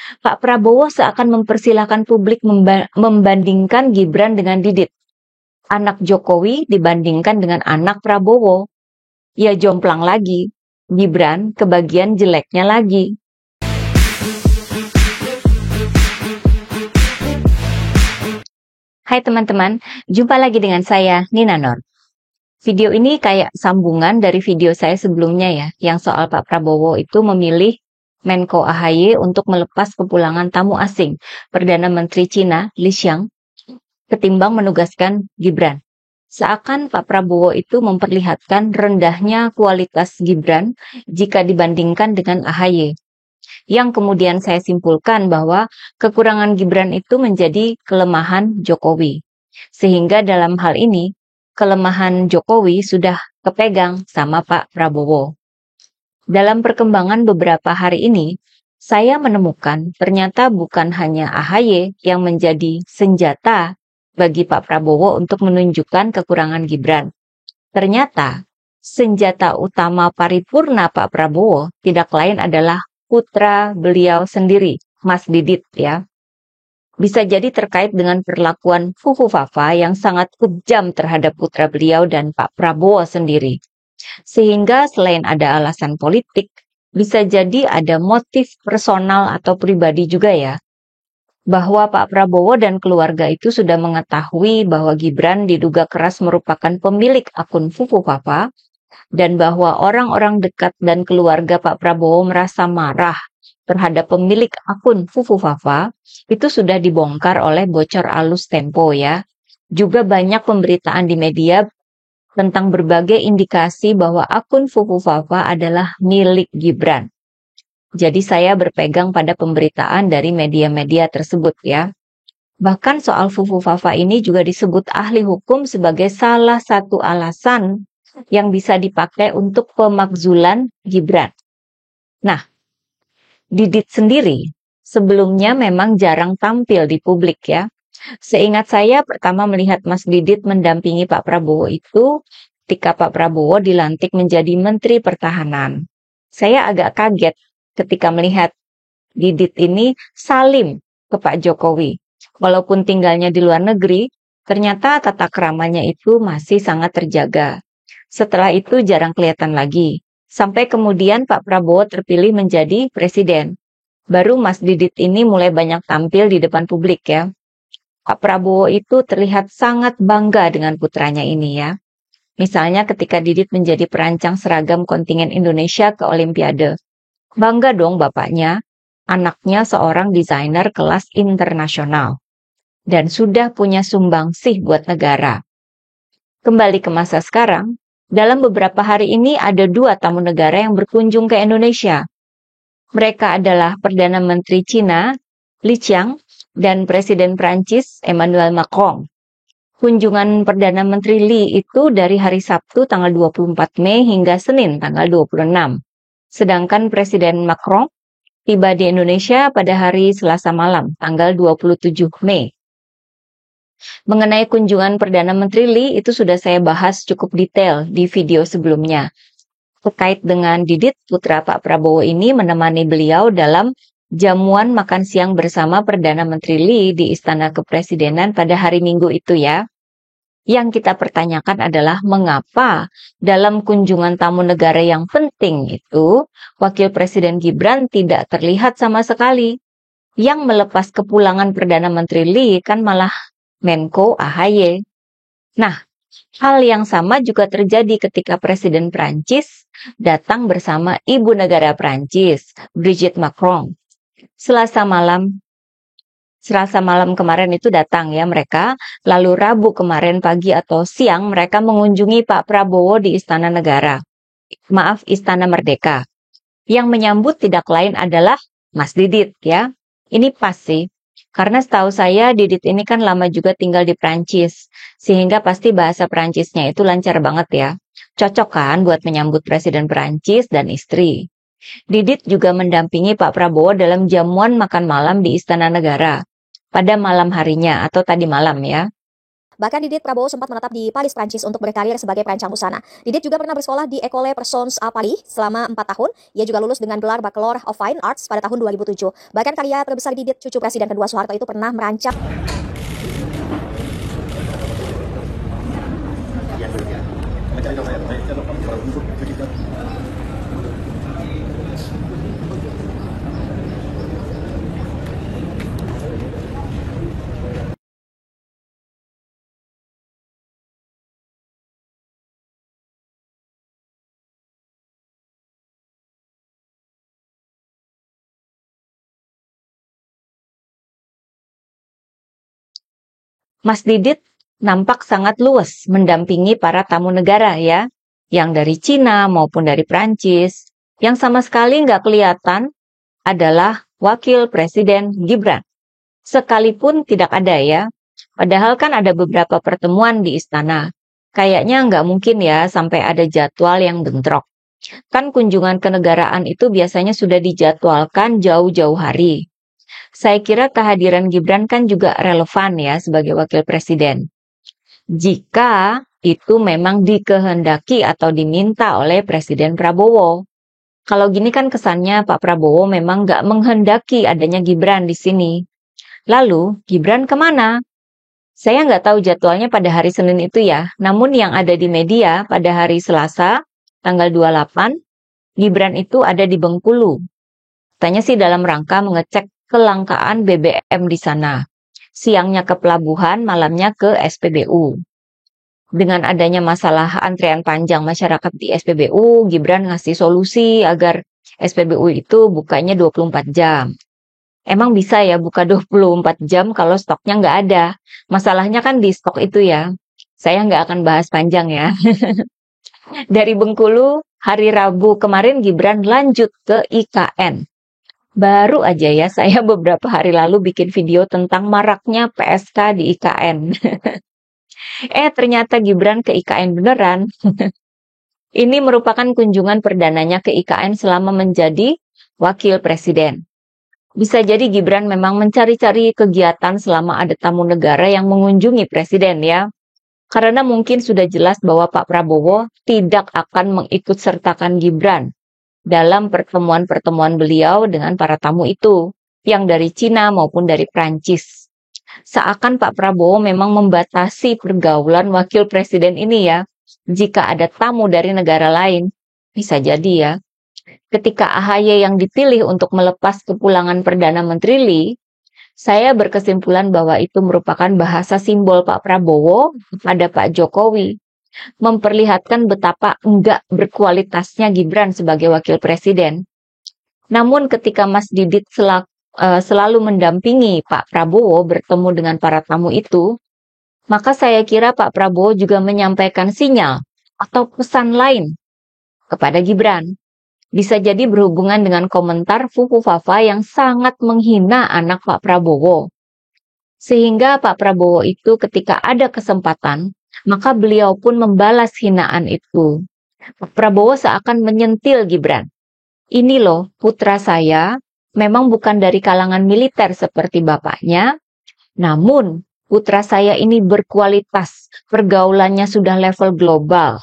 Pak Prabowo seakan mempersilahkan publik membandingkan Gibran dengan Didit. Anak Jokowi dibandingkan dengan anak Prabowo. Ya jomplang lagi. Gibran kebagian jeleknya lagi. Hai teman-teman, jumpa lagi dengan saya, Nina Nur. Video ini kayak sambungan dari video saya sebelumnya ya, yang soal Pak Prabowo itu memilih Menko AHY untuk melepas kepulangan tamu asing, Perdana Menteri Cina, Li Qiang, ketimbang menugaskan Gibran. Seakan Pak Prabowo itu memperlihatkan rendahnya kualitas Gibran jika dibandingkan dengan AHY. Yang kemudian saya simpulkan bahwa kekurangan Gibran itu menjadi kelemahan Jokowi. Sehingga dalam hal ini, kelemahan Jokowi sudah kepegang sama Pak Prabowo. Dalam perkembangan beberapa hari ini, saya menemukan ternyata bukan hanya AHY yang menjadi senjata bagi Pak Prabowo untuk menunjukkan kekurangan Gibran. Ternyata senjata utama paripurna Pak Prabowo tidak lain adalah putra beliau sendiri, Mas Didit ya. Bisa jadi terkait dengan perlakuan Fufu Fafa yang sangat kejam terhadap putra beliau dan Pak Prabowo sendiri. Sehingga selain ada alasan politik, bisa jadi ada motif personal atau pribadi juga ya. Bahwa Pak Prabowo dan keluarga itu sudah mengetahui bahwa Gibran diduga keras merupakan pemilik akun Fufu Fafa, dan bahwa orang-orang dekat dan keluarga Pak Prabowo merasa marah terhadap pemilik akun Fufu Fafa, itu sudah dibongkar oleh bocor alus Tempo ya. Juga banyak pemberitaan di media tentang berbagai indikasi bahwa akun Fufu Fafa adalah milik Gibran. Jadi saya berpegang pada pemberitaan dari media-media tersebut ya. Bahkan soal Fufu Fafa ini juga disebut ahli hukum sebagai salah satu alasan yang bisa dipakai untuk pemakzulan Gibran. Nah, Didit sendiri sebelumnya memang jarang tampil di publik ya. Seingat saya pertama melihat Mas Didit mendampingi Pak Prabowo itu ketika Pak Prabowo dilantik menjadi Menteri Pertahanan. Saya agak kaget ketika melihat Didit ini salim ke Pak Jokowi. Walaupun tinggalnya di luar negeri, ternyata tata keramanya itu masih sangat terjaga. Setelah itu jarang kelihatan lagi. Sampai kemudian Pak Prabowo terpilih menjadi presiden. Baru Mas Didit ini mulai banyak tampil di depan publik ya. Pak Prabowo itu terlihat sangat bangga dengan putranya ini ya. Misalnya ketika Didit menjadi perancang seragam kontingen Indonesia ke Olimpiade. Bangga dong bapaknya, anaknya seorang desainer kelas internasional. Dan sudah punya sumbangsih buat negara. Kembali ke masa sekarang, dalam beberapa hari ini ada 2 tamu negara yang berkunjung ke Indonesia. Mereka adalah Perdana Menteri Cina, Li Qiang, dan Presiden Prancis, Emmanuel Macron. Kunjungan Perdana Menteri Li itu dari hari Sabtu tanggal 24 Mei hingga Senin tanggal 26. Sedangkan Presiden Macron tiba di Indonesia pada hari Selasa malam tanggal 27 Mei. Mengenai kunjungan Perdana Menteri Li itu sudah saya bahas cukup detail di video sebelumnya. Terkait dengan Didit, putra Pak Prabowo ini menemani beliau dalam jamuan makan siang bersama Perdana Menteri Li di Istana Kepresidenan pada hari Minggu itu ya. Yang kita pertanyakan adalah mengapa dalam kunjungan tamu negara yang penting itu, Wakil Presiden Gibran tidak terlihat sama sekali. Yang melepas kepulangan Perdana Menteri Li kan malah Menko AHY. Nah, hal yang sama juga terjadi ketika Presiden Prancis datang bersama Ibu Negara Prancis, Brigitte Macron. Selasa malam kemarin itu datang ya mereka, lalu Rabu kemarin pagi atau siang mereka mengunjungi Pak Prabowo di Istana Negara. Maaf, Istana Merdeka. Yang menyambut tidak lain adalah Mas Didit ya. Ini pas sih. Karena setahu saya Didit ini kan lama juga tinggal di Prancis, sehingga pasti bahasa Prancisnya itu lancar banget ya. Cocok kan buat menyambut Presiden Prancis dan istri. Didit juga mendampingi Pak Prabowo dalam jamuan makan malam di Istana Negara pada malam harinya atau tadi malam ya. Bahkan Didit Prabowo sempat menetap di Paris, Prancis untuk berkarir sebagai perancang busana. Didit juga pernah bersekolah di École Persons à Paris selama 4 tahun. Ia juga lulus dengan gelar Bachelor of Fine Arts pada tahun 2007. Bahkan karya terbesar Didit, cucu Presiden kedua Soeharto, itu pernah merancang Mas Didit nampak sangat luas mendampingi para tamu negara ya, yang dari Cina maupun dari Prancis. Yang sama sekali nggak kelihatan adalah Wakil Presiden Gibran. Sekalipun tidak ada ya, padahal kan ada beberapa pertemuan di istana. Kayaknya nggak mungkin ya sampai ada jadwal yang bentrok. Kan kunjungan kenegaraan itu biasanya sudah dijadwalkan jauh-jauh hari. Saya kira kehadiran Gibran kan juga relevan ya sebagai wakil presiden. Jika itu memang dikehendaki atau diminta oleh Presiden Prabowo. Kalau gini kan kesannya Pak Prabowo memang nggak menghendaki adanya Gibran di sini. Lalu, Gibran kemana? Saya nggak tahu jadwalnya pada hari Senin itu ya, namun yang ada di media pada hari Selasa, tanggal 28, Gibran itu ada di Bengkulu. Katanya sih dalam rangka mengecek kelangkaan BBM di sana. Siangnya ke pelabuhan, malamnya ke SPBU. Dengan adanya masalah antrean panjang masyarakat di SPBU, Gibran ngasih solusi agar SPBU itu bukanya 24 jam. Emang bisa ya buka 24 jam kalau stoknya nggak ada. Masalahnya kan di stok itu ya. Saya nggak akan bahas panjang ya. Dari Bengkulu, hari Rabu kemarin Gibran lanjut ke IKN. Baru aja ya, saya beberapa hari lalu bikin video tentang maraknya PSK di IKN. Ternyata Gibran ke IKN beneran. Ini merupakan kunjungan perdananya ke IKN selama menjadi wakil presiden. Bisa jadi Gibran memang mencari-cari kegiatan selama ada tamu negara yang mengunjungi presiden ya. Karena mungkin sudah jelas bahwa Pak Prabowo tidak akan mengikutsertakan Gibran dalam pertemuan-pertemuan beliau dengan para tamu itu, yang dari Cina maupun dari Prancis. Seakan Pak Prabowo memang membatasi pergaulan wakil presiden ini ya, jika ada tamu dari negara lain. Bisa jadi ya. Ketika AHY yang dipilih untuk melepas kepulangan Perdana Menteri Lee, saya berkesimpulan bahwa itu merupakan bahasa simbol Pak Prabowo pada Pak Jokowi, memperlihatkan betapa enggak berkualitasnya Gibran sebagai wakil presiden. Namun ketika Mas Didit selalu mendampingi Pak Prabowo bertemu dengan para tamu itu, maka saya kira Pak Prabowo juga menyampaikan sinyal atau pesan lain kepada Gibran. Bisa jadi berhubungan dengan komentar Fufu Fafa yang sangat menghina anak Pak Prabowo. Sehingga Pak Prabowo itu ketika ada kesempatan, maka beliau pun membalas hinaan itu. Pak Prabowo seakan menyentil Gibran. Ini loh, putra saya memang bukan dari kalangan militer seperti bapaknya, namun putra saya ini berkualitas, pergaulannya sudah level global.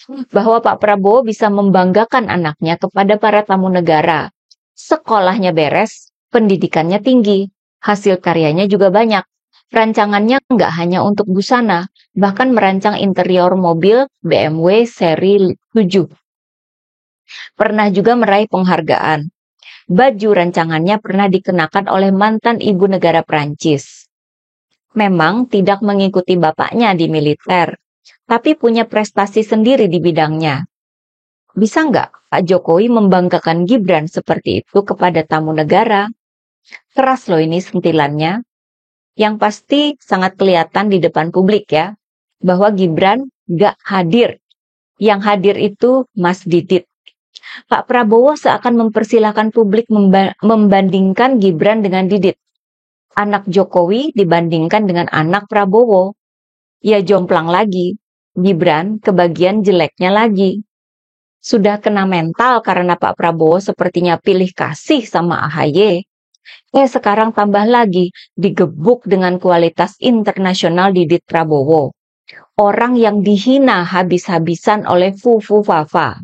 Bahwa Pak Prabowo bisa membanggakan anaknya kepada para tamu negara. Sekolahnya beres, pendidikannya tinggi, hasil karyanya juga banyak. Rancangannya nggak hanya untuk busana, bahkan merancang interior mobil BMW seri 7. Pernah juga meraih penghargaan. Baju rancangannya pernah dikenakan oleh mantan ibu negara Prancis. Memang tidak mengikuti bapaknya di militer, tapi punya prestasi sendiri di bidangnya. Bisa nggak Pak Jokowi membanggakan Gibran seperti itu kepada tamu negara? Keras loh ini sentilannya. Yang pasti sangat kelihatan di depan publik ya, bahwa Gibran nggak hadir. Yang hadir itu Mas Didit. Pak Prabowo seakan mempersilahkan publik membandingkan Gibran dengan Didit. Anak Jokowi dibandingkan dengan anak Prabowo. Ya jomplang lagi. Gibran kebagian jeleknya lagi. Sudah kena mental karena Pak Prabowo sepertinya pilih kasih sama AHY. Sekarang tambah lagi, digebuk dengan kualitas internasional Didit Prabowo. Orang yang dihina habis-habisan oleh Fufu Fafa.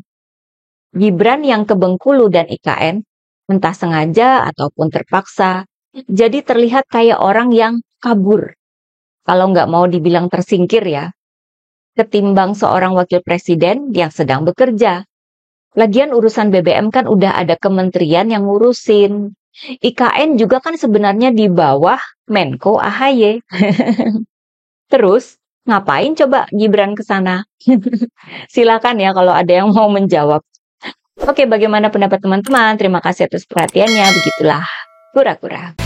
Gibran yang ke Bengkulu dan IKN, entah sengaja ataupun terpaksa, jadi terlihat kayak orang yang kabur. Kalau nggak mau dibilang tersingkir ya, ketimbang seorang wakil presiden yang sedang bekerja. Lagian urusan BBM kan udah ada kementerian yang ngurusin. IKN juga kan sebenarnya di bawah Menko AHY. Terus, ngapain coba Gibran ke sana? Silakan ya kalau ada yang mau menjawab. Oke, bagaimana pendapat teman-teman? Terima kasih atas perhatiannya. Begitulah kura-kura.